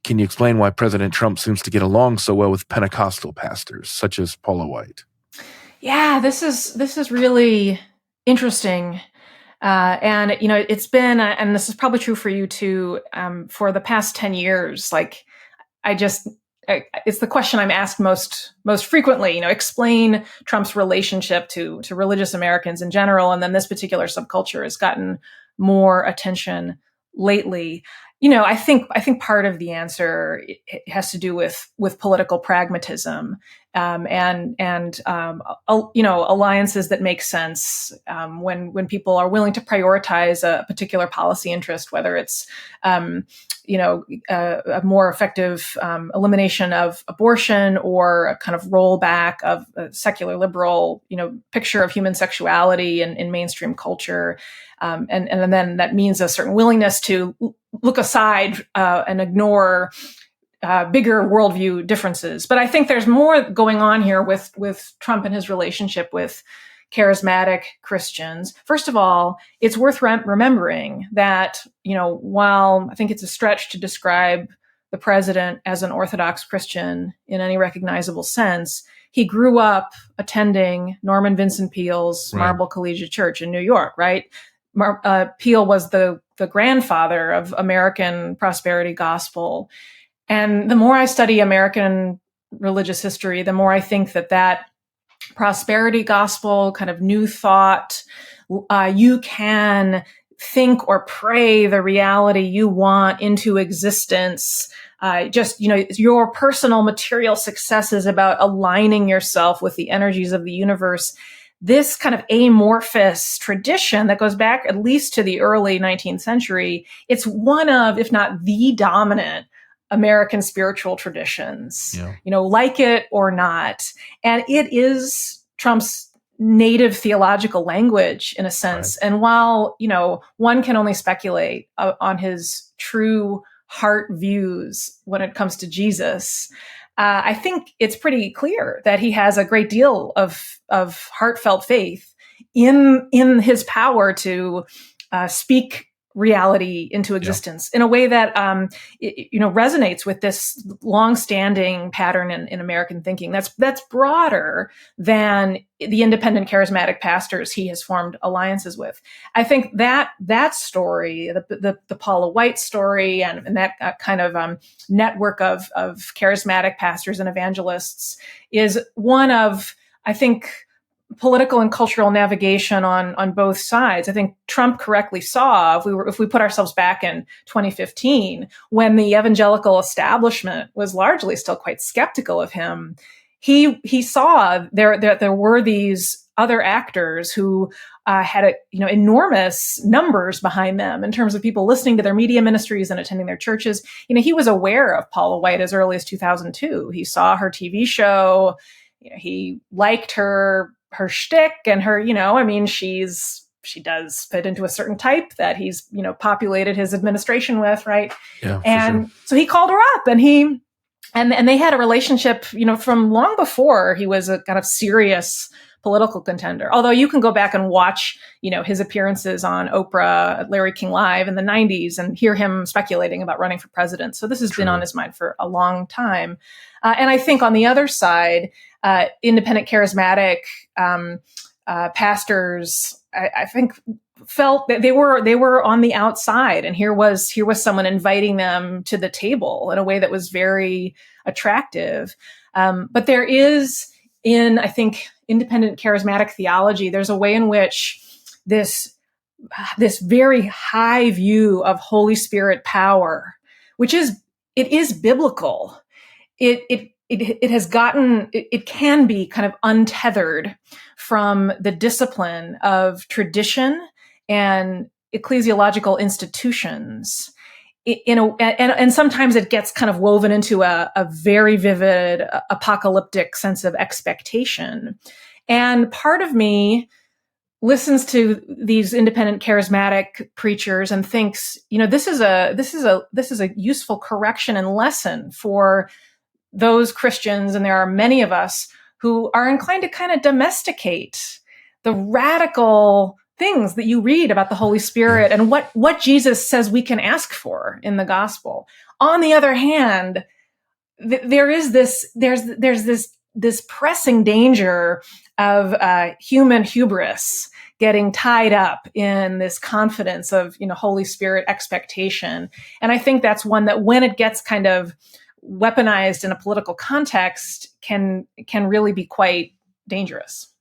can you explain why President Trump seems to get along so well with Pentecostal pastors, such as Paula White? Yeah, this is really interesting. And, it's been, and this is probably true for you too, for the past 10 years, it's the question I'm asked most frequently, explain Trump's relationship to religious Americans in general. And then this particular subculture has gotten more attention lately. I think part of the answer has to do with political pragmatism, and alliances that make sense, when people are willing to prioritize a particular policy interest, whether it's a more effective elimination of abortion, or a kind of rollback of a secular liberal picture of human sexuality in mainstream culture. And then that means a certain willingness to look aside and ignore bigger worldview differences. But I think there's more going on here with Trump and his relationship with charismatic Christians. First of all, it's worth remembering that, while I think it's a stretch to describe the president as an Orthodox Christian in any recognizable sense, he grew up attending Norman Vincent Peale's Marble Collegiate Church in New York, right? Peale was the grandfather of American prosperity gospel. And the more I study American religious history, the more I think that prosperity gospel, kind of new thought, you can think or pray the reality you want into existence. Your personal material success is about aligning yourself with the energies of the universe. This kind of amorphous tradition that goes back at least to the early 19th century, it's one of, if not the dominant American spiritual traditions, like it or not. And it is Trump's native theological language in a sense. Right. And while, one can only speculate on his true heart views when it comes to Jesus, I think it's pretty clear that he has a great deal of heartfelt faith in his power to speak reality into existence in a way that resonates with this long-standing pattern in American thinking. That's broader than the independent charismatic pastors he has formed alliances with. I think that story, the Paula White story, and that kind of network of charismatic pastors and evangelists is one of, I think, political and cultural navigation on both sides. I think Trump correctly saw, if we put ourselves back in 2015, when the evangelical establishment was largely still quite skeptical of him, he saw there were these other actors who had enormous numbers behind them in terms of people listening to their media ministries and attending their churches. He was aware of Paula White as early as 2002. He saw her TV show. He liked her shtick and her, she does fit into a certain type that he's, populated his administration with, right? Yeah, and so he called her up, and they had a relationship, from long before he was a kind of serious political contender. Although you can go back and watch, his appearances on Oprah, Larry King Live in the 90s and hear him speculating about running for president. So this has been on his mind for a long time. And I think on the other side, independent charismatic pastors, I think, felt that they were on the outside, and here was someone inviting them to the table in a way that was very attractive. But there is, in, I think, independent charismatic theology, there's a way in which this very high view of Holy Spirit power, which is biblical. It can be kind of untethered from the discipline of tradition and ecclesiological institutions. And sometimes it gets kind of woven into a very vivid apocalyptic sense of expectation. And part of me listens to these independent charismatic preachers and thinks, this is a useful correction and lesson for those Christians, and there are many of us who are inclined to kind of domesticate the radical things that you read about the Holy Spirit and what Jesus says we can ask for in the gospel. On the other hand, there's this pressing danger of human hubris getting tied up in this confidence of, Holy Spirit expectation. And I think that's one that, when it gets kind of weaponized in a political context, can really be quite dangerous.